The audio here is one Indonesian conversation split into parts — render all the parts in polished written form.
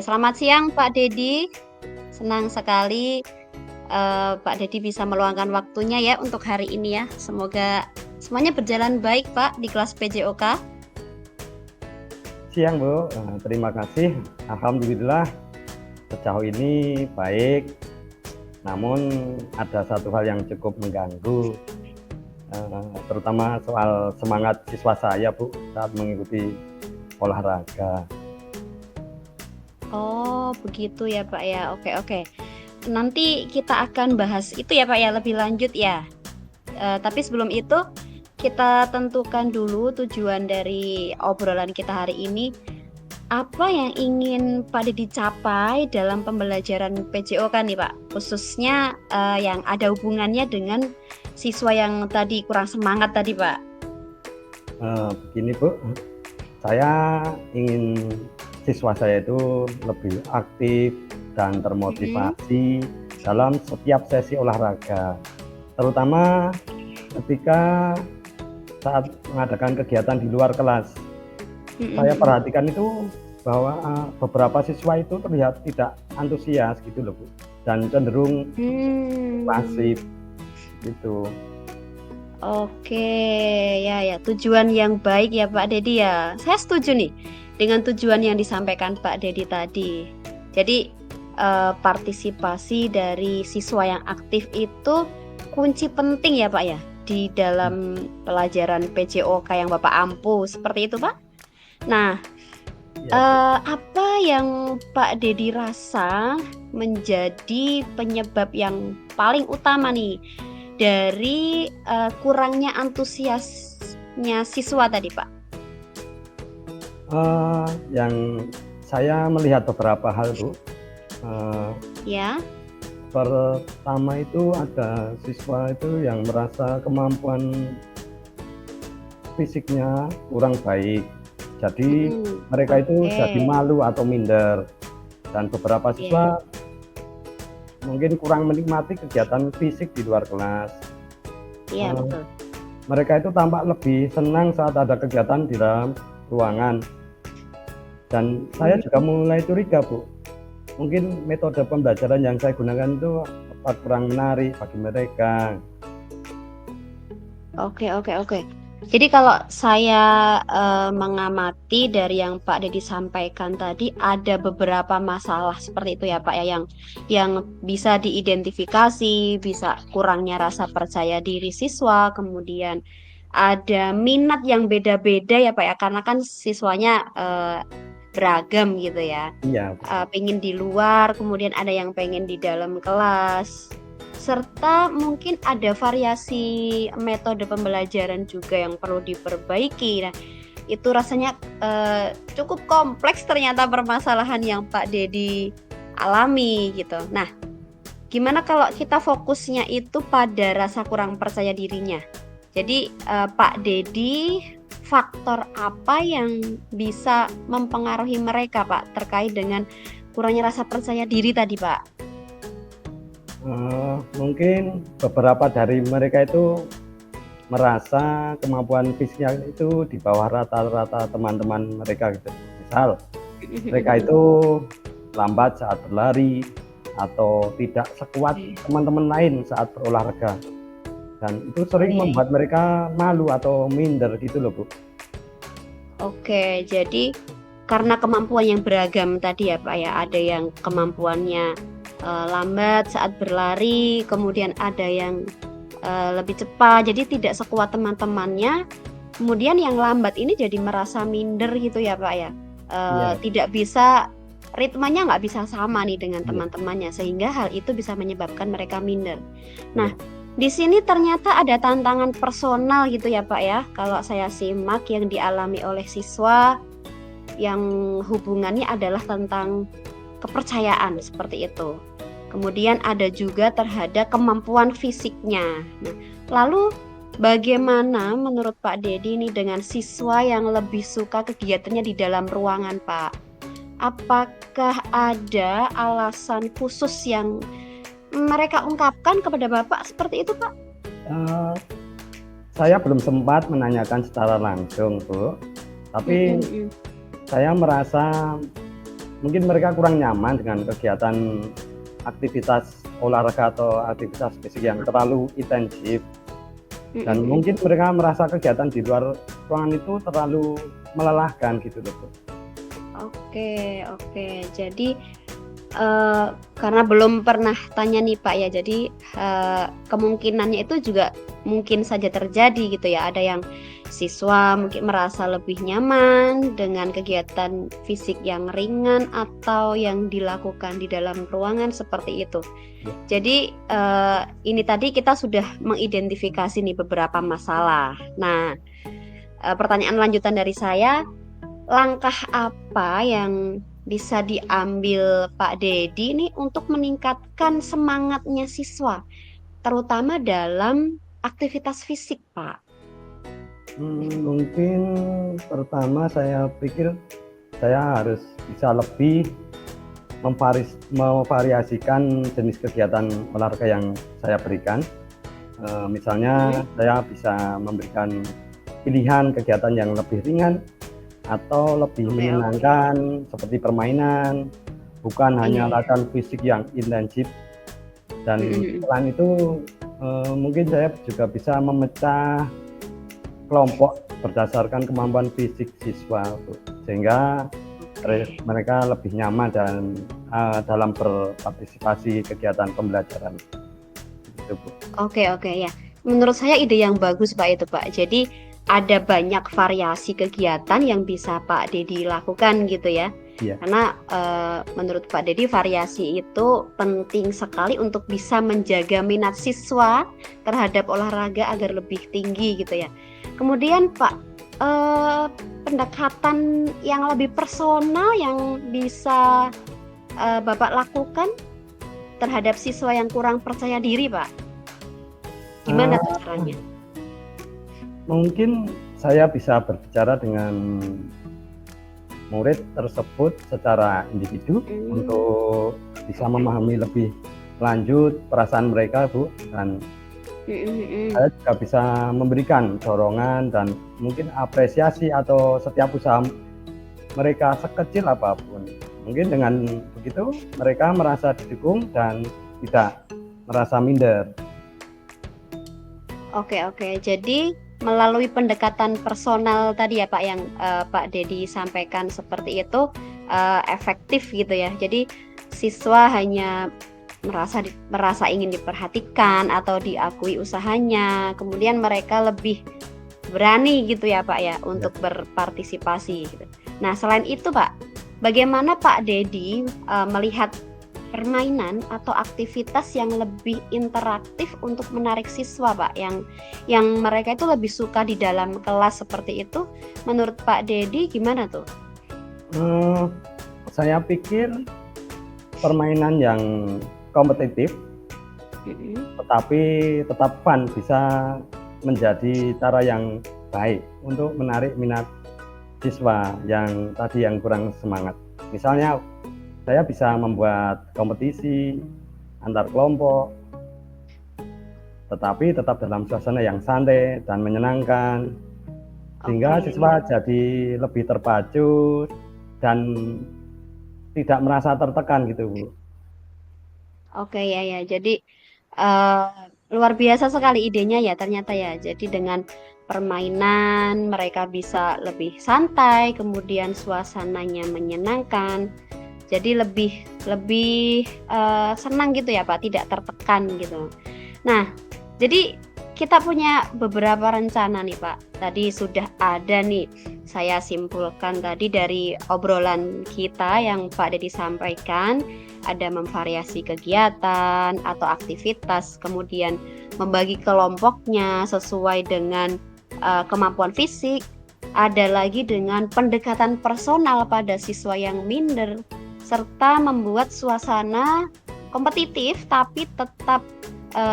Selamat siang Pak Dedi. Senang sekali Pak Dedi bisa meluangkan waktunya ya untuk hari ini ya. Semoga semuanya berjalan baik Pak di kelas PJOK. Siang Bu, terima kasih. Alhamdulillah sejauh ini baik. Namun ada satu hal yang cukup mengganggu, terutama soal semangat siswa saya Bu saat mengikuti olahraga. Oh begitu ya Pak ya. Oke. Nanti kita akan bahas itu ya Pak ya lebih lanjut ya. Tapi sebelum itu kita tentukan dulu tujuan dari obrolan kita hari ini. Apa yang ingin Pak Dedi capai dalam pembelajaran PJOK nih Pak? Khususnya yang ada hubungannya dengan siswa yang tadi kurang semangat tadi Pak. Begini Bu, saya ingin siswa saya itu lebih aktif dan termotivasi dalam setiap sesi olahraga, terutama ketika saat mengadakan kegiatan di luar kelas. Saya perhatikan itu bahwa beberapa siswa itu terlihat tidak antusias gitu loh Bu, dan cenderung pasif gitu. Oke, ya tujuan yang baik ya Pak Dedi ya. Saya setuju nih dengan tujuan yang disampaikan Pak Dedi tadi. Jadi partisipasi dari siswa yang aktif itu kunci penting ya Pak ya di dalam pelajaran PJOK yang Bapak ampu seperti itu Pak. Nah, apa yang Pak Dedi rasa menjadi penyebab yang paling utama nih dari kurangnya antusiasnya siswa tadi Pak? Yang saya melihat beberapa hal Bu. Ya. Pertama itu ada siswa itu yang merasa kemampuan fisiknya kurang baik. Jadi mereka itu jadi malu atau minder. Dan beberapa siswa mungkin kurang menikmati kegiatan fisik di luar kelas. Iya, betul. Mereka itu tampak lebih senang saat ada kegiatan di dalam ruangan. Dan saya juga mulai curiga Bu, mungkin metode pembelajaran yang saya gunakan itu kurang menarik bagi mereka. Oke. Jadi kalau saya mengamati dari yang Pak Dedi sampaikan tadi, ada beberapa masalah seperti itu ya Pak ya, yang bisa diidentifikasi, bisa kurangnya rasa percaya diri siswa, kemudian ada minat yang beda-beda ya Pak ya, karena kan siswanya beragam gitu ya. Iya. Pengen di luar, kemudian ada yang pengen di dalam kelas. Serta mungkin ada variasi metode pembelajaran juga yang perlu diperbaiki. Nah, itu rasanya cukup kompleks ternyata permasalahan yang Pak Dedi alami gitu. Nah, gimana kalau kita fokusnya itu pada rasa kurang percaya dirinya? Jadi Pak Dedi, faktor apa yang bisa mempengaruhi mereka Pak terkait dengan kurangnya rasa percaya diri tadi Pak? Mungkin beberapa dari mereka itu merasa kemampuan fisiknya itu di bawah rata-rata teman-teman mereka gitu. Misal mereka itu lambat saat berlari atau tidak sekuat teman-teman lain saat berolahraga, dan itu sering membuat mereka malu atau minder gitu loh Bu. Oke, jadi karena kemampuan yang beragam tadi ya Pak ya, ada yang kemampuannya lambat saat berlari, kemudian ada yang lebih cepat, jadi tidak sekuat teman-temannya. Kemudian yang lambat ini jadi merasa minder gitu ya Pak ya, tidak bisa, ritmenya nggak bisa sama nih dengan teman-temannya, sehingga hal itu bisa menyebabkan mereka minder. Nah, di sini ternyata ada tantangan personal gitu ya Pak ya, kalau saya simak yang dialami oleh siswa yang hubungannya adalah tentang kepercayaan seperti itu. Kemudian ada juga terhadap kemampuan fisiknya. Nah, lalu bagaimana menurut Pak Dedi nih dengan siswa yang lebih suka kegiatannya di dalam ruangan Pak? Apakah ada alasan khusus yang mereka ungkapkan kepada Bapak seperti itu Pak? Saya belum sempat menanyakan secara langsung Bu, tapi saya merasa mungkin mereka kurang nyaman dengan kegiatan aktivitas olahraga atau aktivitas fisik yang terlalu intensif, dan mungkin mereka merasa kegiatan di luar ruangan itu terlalu melelahkan gitu loh, Bu. Oke, oke. Jadi karena belum pernah tanya nih Pak ya, jadi kemungkinannya itu juga mungkin saja terjadi gitu ya. Ada yang siswa mungkin merasa lebih nyaman dengan kegiatan fisik yang ringan atau yang dilakukan di dalam ruangan seperti itu. Ya. Jadi ini tadi kita sudah mengidentifikasi nih beberapa masalah. Nah, pertanyaan lanjutan dari saya, langkah apa yang bisa diambil Pak Dedi nih untuk meningkatkan semangatnya siswa, terutama dalam aktivitas fisik, Pak? Mungkin pertama saya pikir saya harus bisa lebih memvariasikan jenis kegiatan olahraga yang saya berikan. Misalnya saya bisa memberikan pilihan kegiatan yang lebih ringan atau lebih menyenangkan seperti permainan, bukan hanya latihan fisik yang intensif. Dan selain itu mungkin saya juga bisa memecah kelompok berdasarkan kemampuan fisik siswa, Bu, sehingga mereka lebih nyaman dan dalam berpartisipasi kegiatan pembelajaran. Gitu, Bu. Oke ya. Menurut saya ide yang bagus Pak itu Pak. Jadi ada banyak variasi kegiatan yang bisa Pak Dedi lakukan gitu ya. Iya. Karena menurut Pak Dedi variasi itu penting sekali untuk bisa menjaga minat siswa terhadap olahraga agar lebih tinggi gitu ya. Kemudian Pak, pendekatan yang lebih personal yang bisa Bapak lakukan terhadap siswa yang kurang percaya diri Pak, gimana tuh caranya? Mungkin saya bisa berbicara dengan murid tersebut secara individu untuk bisa memahami lebih lanjut perasaan mereka, Bu, dan saya juga bisa memberikan dorongan dan mungkin apresiasi atau setiap usaha mereka sekecil apapun. Mungkin dengan begitu mereka merasa didukung dan tidak merasa minder. Oke. Jadi melalui pendekatan personal tadi ya Pak yang Pak Dedi sampaikan seperti itu efektif gitu ya. Jadi siswa hanya merasa ingin diperhatikan atau diakui usahanya, kemudian mereka lebih berani gitu ya Pak ya untuk berpartisipasi gitu. Nah, selain itu Pak, bagaimana Pak Dedi melihat permainan atau aktivitas yang lebih interaktif untuk menarik siswa Pak, yang mereka itu lebih suka di dalam kelas seperti itu? Menurut Pak Dedi gimana tuh? Saya pikir permainan yang kompetitif tetapi tetap fun bisa menjadi cara yang baik untuk menarik minat siswa yang tadi yang kurang semangat. Misalnya saya bisa membuat kompetisi antar kelompok tetapi tetap dalam suasana yang santai dan menyenangkan, sehingga siswa jadi lebih terpacu dan tidak merasa tertekan gitu, Bu. Oke ya. Jadi luar biasa sekali idenya ya ternyata ya. Jadi dengan permainan mereka bisa lebih santai, kemudian suasananya menyenangkan. Jadi lebih senang gitu ya Pak, tidak tertekan gitu. Nah, jadi kita punya beberapa rencana nih Pak. Tadi sudah ada nih, saya simpulkan tadi dari obrolan kita yang Pak Dedi sampaikan, ada memvariasi kegiatan atau aktivitas, kemudian membagi kelompoknya sesuai dengan kemampuan fisik, ada lagi dengan pendekatan personal pada siswa yang minder, serta membuat suasana kompetitif tapi tetap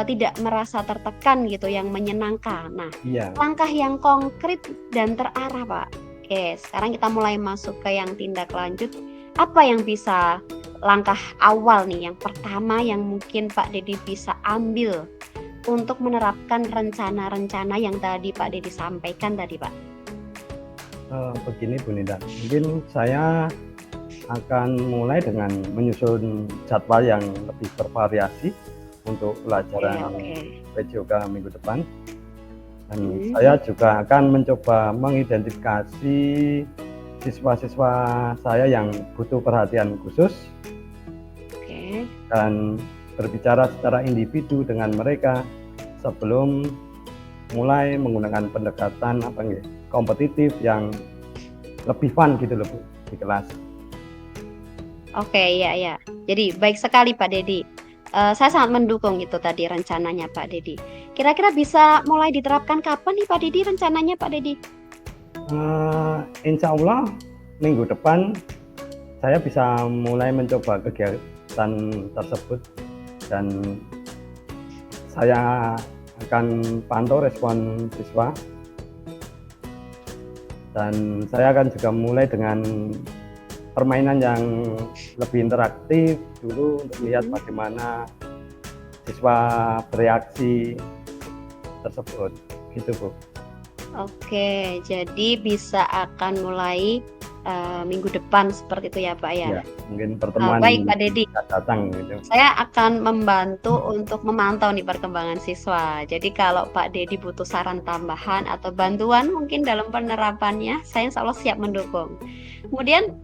tidak merasa tertekan gitu, yang menyenangkan. Nah, langkah yang konkret dan terarah Pak. Oke, sekarang kita mulai masuk ke yang tindak lanjut. Apa yang bisa langkah awal nih, yang pertama yang mungkin Pak Dedi bisa ambil untuk menerapkan rencana-rencana yang tadi Pak Dedi sampaikan tadi Pak? Begini Bu Ninda, mungkin saya akan mulai dengan menyusun jadwal yang lebih bervariasi untuk Oke, pelajaran oke. PJOK minggu depan. Dan Hmm, saya juga akan mencoba mengidentifikasi siswa-siswa saya yang butuh perhatian khusus oke. dan berbicara secara individu dengan mereka sebelum mulai menggunakan pendekatan kompetitif yang lebih fun gitu loh Bu, di kelas. Oke, ya, ya. Jadi baik sekali Pak Dedi. Saya sangat mendukung itu tadi rencananya Pak Dedi. Kira-kira bisa mulai diterapkan kapan nih Pak Dedi rencananya Pak Dedi? Insya Allah minggu depan saya bisa mulai mencoba kegiatan tersebut dan saya akan pantau respon siswa dan saya akan juga mulai dengan permainan yang lebih interaktif dulu untuk melihat bagaimana siswa bereaksi tersebut gitu Bu. Oke, jadi bisa akan mulai minggu depan seperti itu ya Pak ya. Ya, mungkin pertemuan Baik Pak Dedi. datang gitu. Saya akan membantu untuk memantau nih perkembangan siswa. Jadi kalau Pak Dedi butuh saran tambahan atau bantuan mungkin dalam penerapannya, saya insya Allah siap mendukung. Kemudian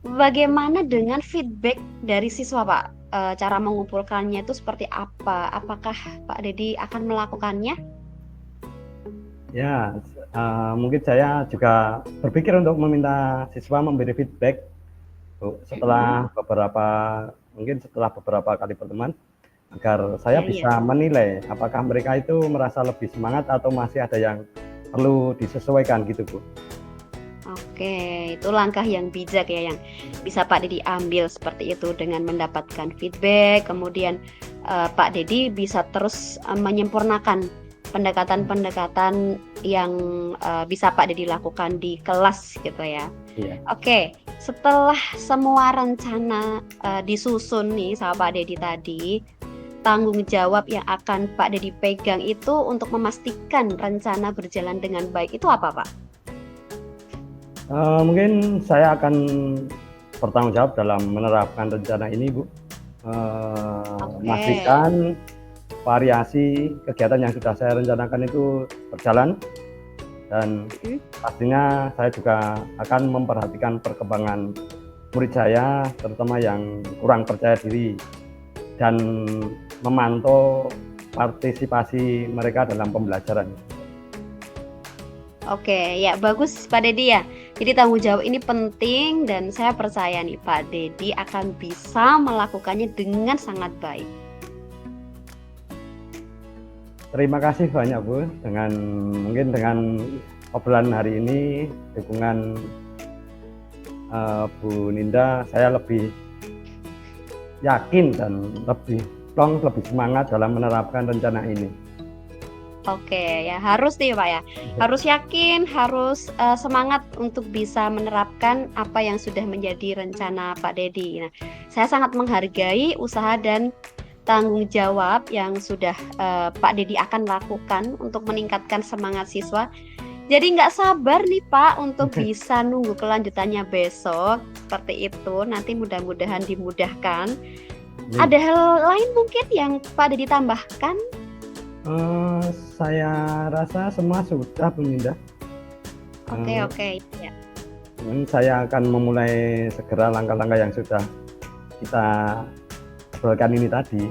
bagaimana dengan feedback dari siswa Pak? Cara mengumpulkannya itu seperti apa? Apakah Pak Dedi akan melakukannya? Ya, mungkin saya juga berpikir untuk meminta siswa memberi feedback Bu, setelah beberapa kali pertemuan agar saya Iya, iya. bisa menilai apakah mereka itu merasa lebih semangat atau masih ada yang perlu disesuaikan gitu Bu. Oke, itu langkah yang bijak ya yang bisa Pak Dedi ambil seperti itu dengan mendapatkan feedback. Kemudian Pak Dedi bisa terus menyempurnakan pendekatan-pendekatan yang bisa Pak Dedi lakukan di kelas gitu ya. Iya. Oke, setelah semua rencana disusun nih sama Pak Dedi tadi, tanggung jawab yang akan Pak Dedi pegang itu untuk memastikan rencana berjalan dengan baik itu apa Pak? Mungkin saya akan bertanggung jawab dalam menerapkan rencana ini Bu. Oke. Memastikan variasi kegiatan yang sudah saya rencanakan itu berjalan dan pastinya saya juga akan memperhatikan perkembangan murid saya terutama yang kurang percaya diri dan memantau partisipasi mereka dalam pembelajaran. Oke, ya bagus Pak Dedi ya. Jadi tanggung jawab ini penting dan saya percaya nih Pak Dedi akan bisa melakukannya dengan sangat baik. Terima kasih banyak Bu mungkin dengan obrolan hari ini dukungan Bu Ninda saya lebih yakin dan lebih semangat dalam menerapkan rencana ini. Oke, ya harus nih Pak ya. Harus yakin, harus semangat untuk bisa menerapkan apa yang sudah menjadi rencana Pak Dedi. Nah, saya sangat menghargai usaha dan tanggung jawab yang sudah Pak Dedi akan lakukan untuk meningkatkan semangat siswa. Jadi nggak sabar nih Pak untuk bisa nunggu kelanjutannya besok. Seperti itu, nanti mudah-mudahan dimudahkan. Ada hal lain mungkin yang Pak Dedi tambahkan? Saya rasa semua sudah Bu Ninda. Oke, ya. Saya akan memulai segera langkah-langkah yang sudah kita obrolkan ini tadi.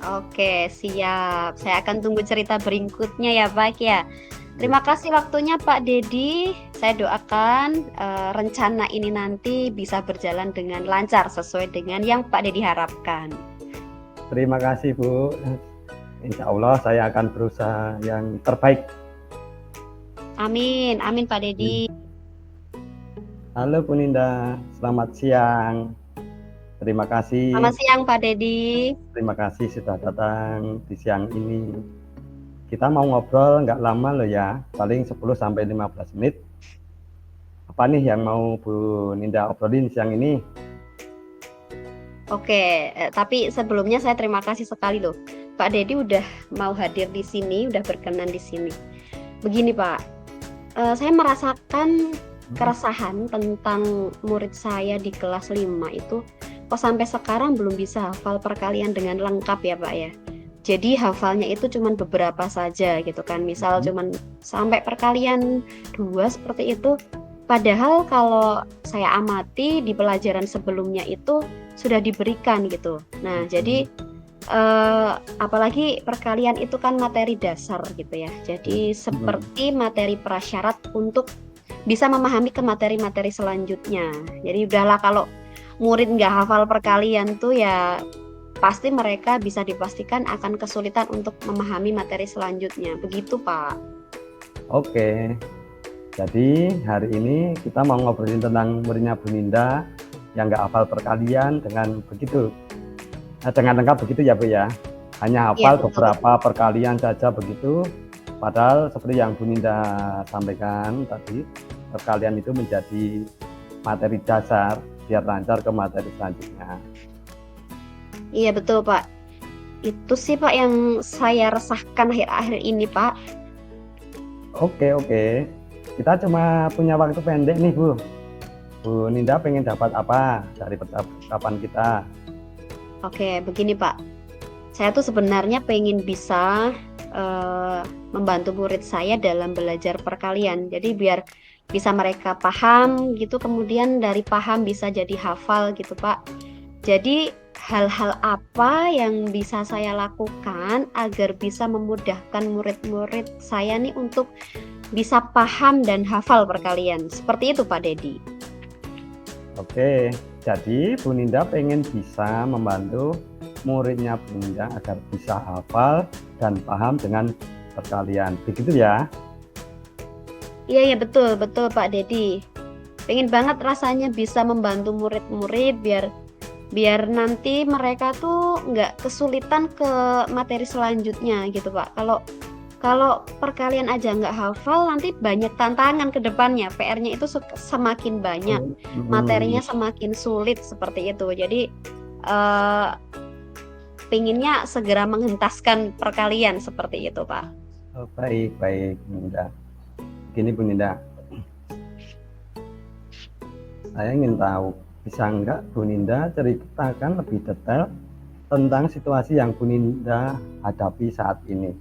Oke, siap. Saya akan tunggu cerita berikutnya ya Pak ya. Terima kasih waktunya Pak Dedi. Saya doakan rencana ini nanti bisa berjalan dengan lancar sesuai dengan yang Pak Dedi harapkan. Terima kasih Bu. Insya Allah saya akan berusaha yang terbaik. Amin, amin Pak Dedi. Halo Bu Ninda, selamat siang. Terima kasih. Selamat siang Pak Dedi. Terima kasih sudah datang di siang ini. Kita mau ngobrol nggak lama loh ya, paling 10-15 menit. Apa nih yang mau Bu Ninda obrolin siang ini? Oke, tapi sebelumnya saya terima kasih sekali loh. Pak Dedi udah mau hadir di sini, udah berkenan di sini. Begini Pak, saya merasakan Mhm. keresahan tentang murid saya di kelas 5 itu, kok sampai sekarang belum bisa hafal perkalian dengan lengkap ya, Pak, ya. Jadi hafalnya itu cuman beberapa saja gitu kan, misal Mhm. cuman sampai perkalian 2 seperti itu. Padahal kalau saya amati di pelajaran sebelumnya itu sudah diberikan gitu. Nah, Mhm. jadi apalagi perkalian itu kan materi dasar gitu ya. Jadi Mhm. seperti materi prasyarat untuk bisa memahami ke materi-materi selanjutnya. Jadi udahlah kalau murid nggak hafal perkalian tuh ya pasti mereka bisa dipastikan akan kesulitan untuk memahami materi selanjutnya. Begitu, Pak. Oke. Jadi hari ini kita mau ngobrolin tentang muridnya Bu Ninda yang nggak hafal perkalian dengan lengkap begitu ya Bu ya. Hanya Iya, hafal betul betul. beberapa perkalian saja begitu. Padahal seperti yang Bu Ninda sampaikan tadi, perkalian itu menjadi materi dasar biar lancar ke materi selanjutnya. Iya, betul, Pak. Itu sih, Pak, yang saya resahkan akhir-akhir ini, Pak. Oke, oke. Kita cuma punya waktu pendek nih Bu. Bu Ninda pengen dapat apa dari percakapan kita? Oke, begini, Pak. Saya tuh sebenarnya pengen bisa eh, membantu murid saya dalam belajar perkalian. Jadi biar bisa mereka paham gitu, kemudian dari paham bisa jadi hafal gitu, Pak. Jadi hal-hal apa yang bisa saya lakukan agar bisa memudahkan murid-murid saya nih untuk bisa paham dan hafal perkalian. Seperti itu, Pak Dedi. Oke, jadi Bu Ninda pengen bisa membantu muridnya Bu Ninda agar bisa hafal dan paham dengan perkalian. Begitu ya? Iya, iya, betul, betul, Pak Dedi. Pengen banget rasanya bisa membantu murid-murid biar biar nanti mereka tuh nggak kesulitan ke materi selanjutnya gitu, Pak. Kalau kalau perkalian aja nggak hafal, nanti banyak tantangan ke depannya. PR-nya itu semakin banyak, Mhm. materinya semakin sulit seperti itu. Jadi eh, pinginnya segera menghentaskan perkalian seperti itu, Pak. Oh, baik, baik, Bu Ninda. Gini Bu Ninda, saya ingin tahu, bisa nggak Bu Ninda ceritakan lebih detail tentang situasi yang Bu Ninda hadapi saat ini?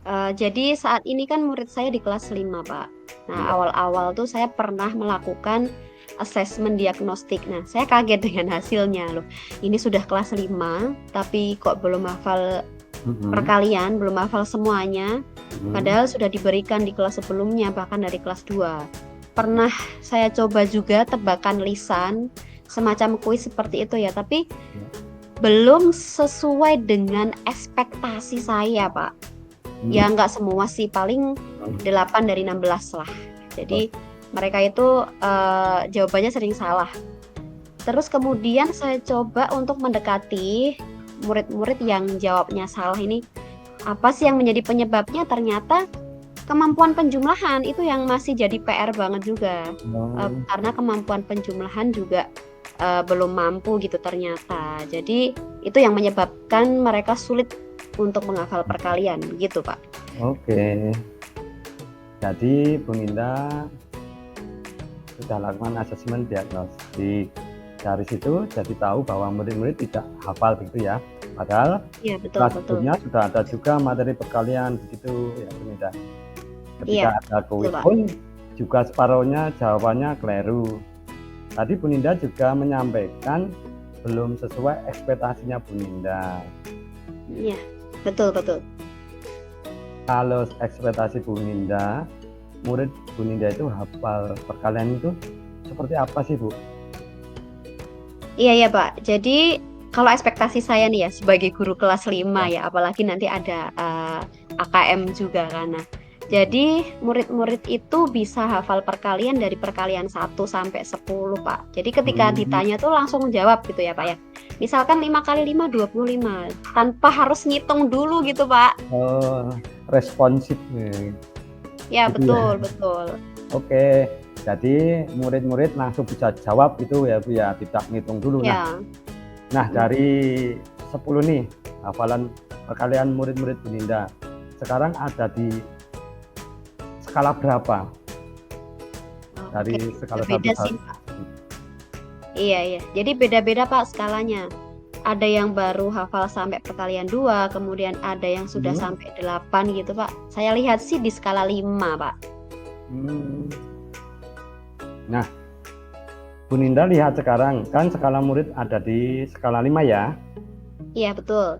Jadi saat ini kan murid saya di kelas 5, Pak. Nah, Iya. awal-awal tuh saya pernah melakukan asesmen diagnostik. Nah, saya kaget dengan hasilnya loh. Ini sudah kelas 5, tapi kok belum hafal Mhm. perkalian, belum hafal semuanya. Mhm. Padahal sudah diberikan di kelas sebelumnya, bahkan dari kelas 2. Pernah saya coba juga tebakan lisan, semacam kuis seperti itu ya, tapi Iya. belum sesuai dengan ekspektasi saya, Pak. Hmm. Ya nggak semua sih, paling 8 dari 16 lah. Oh, Jadi mereka itu jawabannya sering salah. Terus kemudian saya coba untuk mendekati murid-murid yang jawabnya salah ini. Apa sih yang menjadi penyebabnya? Ternyata kemampuan penjumlahan itu yang masih jadi PR banget juga. oh, Karena kemampuan penjumlahan juga belum mampu gitu ternyata. Jadi itu yang menyebabkan mereka sulit untuk menghafal perkalian gitu, Pak. oke. Jadi Bu Ninda sudah lakukan asesmen diagnostik. Dari situ jadi tahu bahwa murid-murid tidak hafal begitu ya. Padahal Iya, betul kelas betul. sebelumnya sudah ada juga materi perkalian begitu ya Bu Ninda. Iya, Ketika ada betul, kuis Pak. pun juga separuhnya jawabannya keliru. Tadi Bu Ninda juga menyampaikan belum sesuai ekspektasinya Bu Ninda. Iya, betul betul. Kalau ekspektasi Bu Ninda, murid Bu Ninda itu hafal perkalian itu seperti apa sih Bu? Iya ya, Pak. Jadi kalau ekspektasi saya nih ya sebagai guru kelas 5 Ya. ya, apalagi nanti ada AKM juga kan. Nah, jadi murid-murid itu bisa hafal perkalian dari perkalian 1 sampai 10, Pak. Jadi ketika Hmm. ditanya tuh langsung jawab gitu ya, Pak ya. Misalkan 5 kali 5 25 tanpa harus ngitung dulu gitu, Pak. Oh, responsif nih, Ya, gitu ya. betul, betul. Oke, jadi murid-murid langsung bisa jawab itu ya Bu ya, tidak ngitung dulu. Nah, Ya. nah Mm. dari 10 nih hafalan perkalian murid-murid Bu Ninda, sekarang ada di skala berapa? Oke, dari skala beda 1 sih, Pak. Iya, iya. Jadi beda-beda, Pak, skalanya. Ada yang baru hafal sampai perkalian 2, kemudian ada yang sudah mhm, sampai 8 gitu, Pak. Saya lihat sih di skala 5, Pak. mmm. Nah, Bu Ninda lihat sekarang, kan skala murid ada di skala 5 ya. Iya, betul.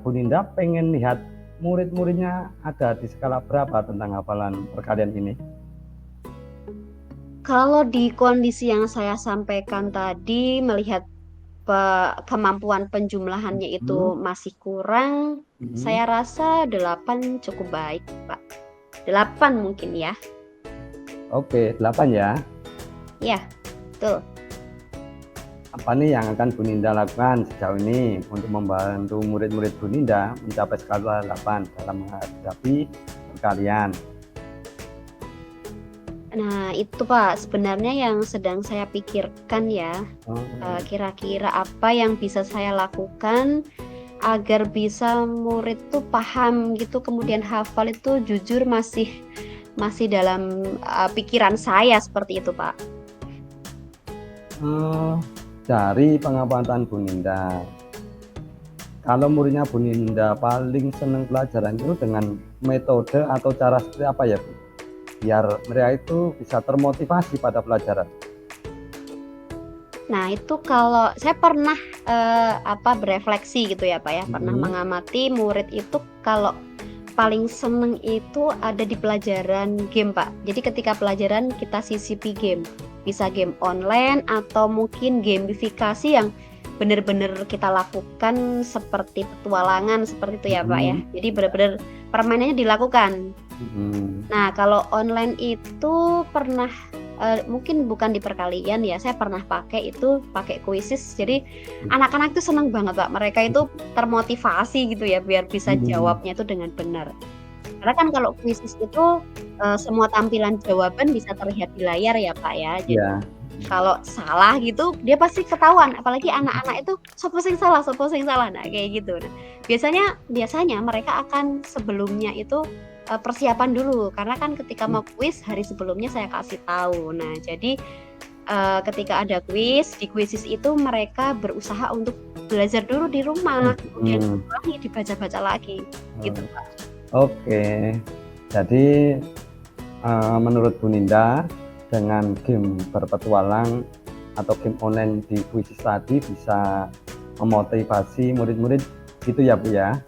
Bu Ninda pengen lihat murid-muridnya ada di skala berapa tentang hafalan perkalian ini? Kalau di kondisi yang saya sampaikan tadi, melihat kemampuan penjumlahannya Mhm, itu masih kurang, mhm. saya rasa 8 cukup baik, Pak. 8 mungkin ya. Oke, 8 ya. Iya, betul. Apa nih yang akan Bu Ninda lakukan sejauh ini untuk membantu murid-murid Bu Ninda mencapai skala 8 dalam menghadapi perkalian? Nah, itu Pak, sebenarnya yang sedang saya pikirkan ya, Oh, kira-kira apa yang bisa saya lakukan agar bisa murid tuh paham gitu, kemudian hafal itu jujur masih masih dalam, pikiran saya seperti itu, Pak. eee, dari pengamatan Bu Ninda, kalau muridnya Bu Ninda paling senang pelajaran itu dengan metode atau cara seperti apa ya, Bu? Biar mereka itu bisa termotivasi pada pelajaran. Nah, itu kalau saya pernah, berefleksi gitu ya, Pak, ya, pernah Mhm, mengamati murid itu kalau paling seneng itu ada di pelajaran game, Pak. Jadi ketika pelajaran kita sisipi game, bisa game online atau mungkin gamifikasi yang bener-bener kita lakukan seperti petualangan, seperti itu ya, Pak, ya. mhm, Jadi bener-bener permainannya dilakukan. mhm, Nah, kalau online itu pernah, mungkin bukan di perkalian ya, saya pernah pakai itu, pakai Quizzes. Jadi anak-anak tuh seneng banget, Pak, mereka itu termotivasi gitu ya, biar bisa mhm, jawabnya itu dengan benar. Karena kan kalau Quizzes itu, semua tampilan jawaban bisa terlihat di layar ya, Pak, ya. Jadi iya, kalau salah gitu, dia pasti ketahuan, apalagi anak-anak itu, "Sopo sing salah sopo sing salah?" Nah, kayak gitu. Nah, biasanya biasanya mereka akan sebelumnya itu, persiapan dulu, karena kan ketika mau kuis hari sebelumnya saya kasih tahu. Nah, jadi, ketika ada kuis, di kuisis itu mereka berusaha untuk belajar dulu di rumah, kemudian mhm, diulangi, dibaca-baca lagi, gitu, oh, Pak. oke. Jadi, menurut Bu Ninda, dengan game berpetualang atau game online di kuisis tadi bisa memotivasi murid-murid gitu ya, Bu, ya?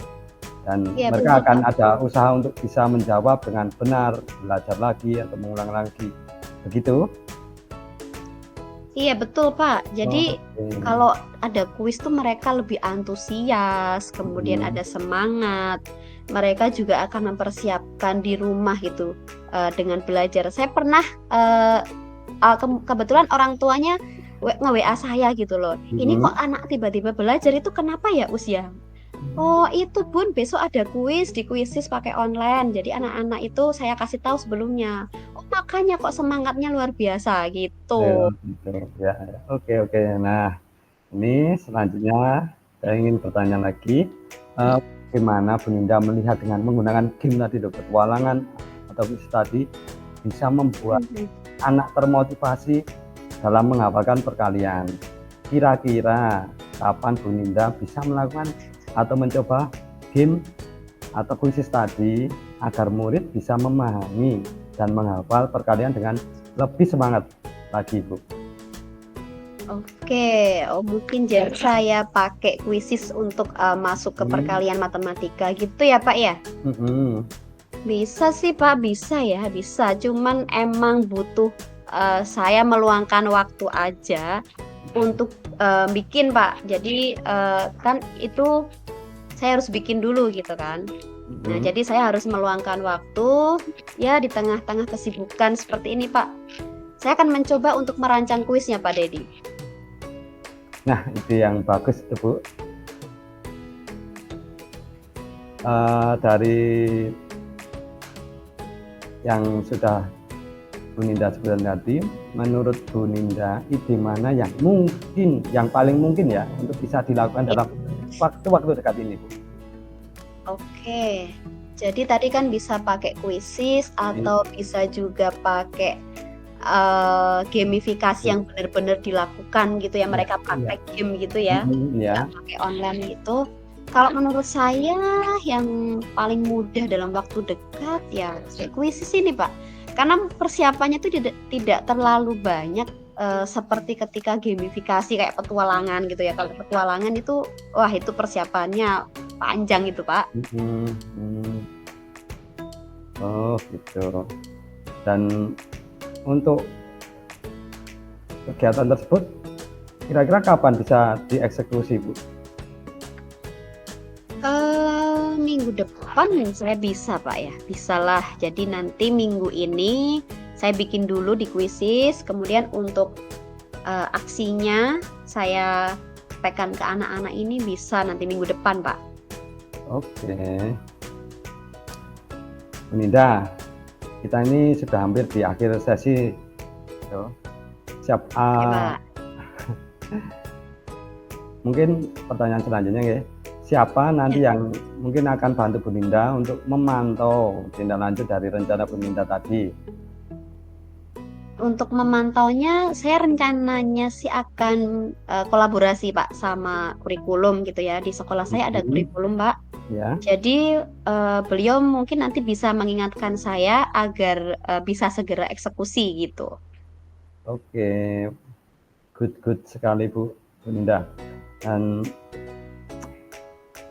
Dan Iya, betul, mereka Pak, akan ada betul. usaha untuk bisa menjawab dengan benar, belajar lagi atau mengulang lagi, begitu? Iya betul, Pak. Jadi Oke, kalau ada kuis tuh mereka lebih antusias, kemudian mhm, ada semangat. Mereka juga akan mempersiapkan di rumah gitu, dengan belajar. Saya pernah, eee eee, kebetulan orang tuanya nge-WA saya gitu loh, "Ini mhm, kok anak tiba-tiba belajar itu kenapa ya, Usia?" "Oh itu Bun, besok ada kuis di Quizizz pakai online, jadi anak-anak itu saya kasih tahu sebelumnya." "Oh makanya kok semangatnya luar biasa." Gitu. oh gitu, ya ya, oke oke. Nah, ini selanjutnya saya ingin bertanya lagi, eee, bagaimana Bu Ninda melihat dengan menggunakan game tadi tuh, petualangan atau kuis tadi, bisa membuat Mhm. anak termotivasi dalam menghafalkan perkalian. Kira-kira kapan Bu Ninda bisa melakukan atau mencoba game atau kuisis tadi agar murid bisa memahami dan menghafal perkalian dengan lebih semangat lagi, Bu? Oke, oh mungkin jadi saya pakai Quizizz untuk, masuk ke Mhm, perkalian matematika gitu ya, Pak, ya? mhm, Bisa sih, Pak, bisa ya, bisa. Cuman emang butuh, saya meluangkan waktu aja untuk, bikin, Pak. Jadi, kan itu saya harus bikin dulu gitu kan. Nah, mhm. jadi saya harus meluangkan waktu, ya di tengah-tengah kesibukan seperti ini, Pak. Saya akan mencoba untuk merancang kuisnya, Pak Dedi. Nah, itu yang bagus itu, Bu. Dari yang sudah Bu Ninda sebutkan tadi, menurut Bu Ninda, ide mana yang mungkin, yang paling mungkin ya, untuk bisa dilakukan dalam waktu-waktu dekat ini, Bu? Oke, jadi tadi kan bisa pakai Quizzes Ini atau bisa juga pakai, gamifikasi yang benar-benar dilakukan gitu ya, mereka praktek game gitu ya, ya. nggak pakai online gitu. Kalau menurut saya yang paling mudah dalam waktu dekat ya kuisis ini Pak, karena persiapannya itu tidak terlalu banyak seperti ketika gamifikasi kayak petualangan gitu ya. Kalau petualangan itu wah itu persiapannya panjang itu Pak. Oh gitu. Dan untuk kegiatan tersebut kira-kira kapan bisa dieksekusi Bu? Minggu depan saya bisa Pak ya, bisalah. Jadi nanti minggu ini saya bikin dulu di kuisis, kemudian untuk aksinya saya sampaikan ke anak-anak ini bisa nanti minggu depan Pak. Oke. Bu Ninda, kita ini sudah hampir di akhir sesi. Siap. Pak. Mungkin pertanyaan selanjutnya ya. Siapa nanti yang mungkin akan bantu Bu Ninda untuk memantau tindak lanjut dari rencana Bu Ninda tadi? Untuk memantaunya, saya rencananya sih akan kolaborasi Pak sama kurikulum gitu ya. Di sekolah saya ada kurikulum Pak. Ya. Jadi beliau mungkin nanti bisa mengingatkan saya agar bisa segera eksekusi gitu. Oke, good sekali Bu Ninda. Dan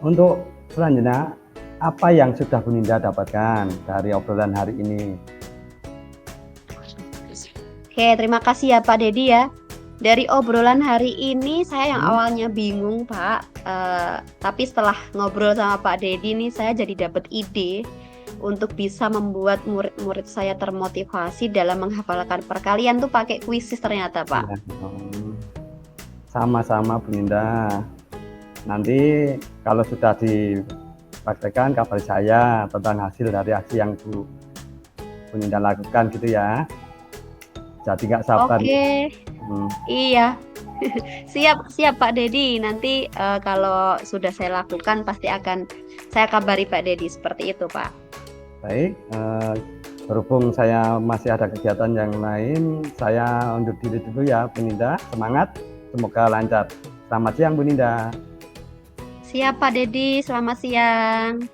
untuk selanjutnya, apa yang sudah Bu Ninda dapatkan dari obrolan hari ini? Oke, terima kasih ya Pak Dedi ya. Dari obrolan hari ini saya yang awalnya bingung Pak, tapi setelah ngobrol sama Pak Dedi nih saya jadi dapat ide untuk bisa membuat murid-murid saya termotivasi dalam menghafalkan perkalian tuh pakai kuisis ternyata Pak. Ya, sama-sama Bu Ninda. Nanti kalau sudah dipraktekkan kabari saya tentang hasil dari aksi yang Bu Ninda lakukan gitu ya. Jadi nggak sabar. Oke. Iya. Siap Pak Dedi. Nanti kalau sudah saya lakukan pasti akan saya kabari Pak Dedi seperti itu Pak. Baik, berhubung saya masih ada kegiatan yang lain, saya undur diri dulu ya Bu Ninda. Semangat, semoga lancar. Selamat siang Bu Ninda. Siap Pak Dedi, selamat siang.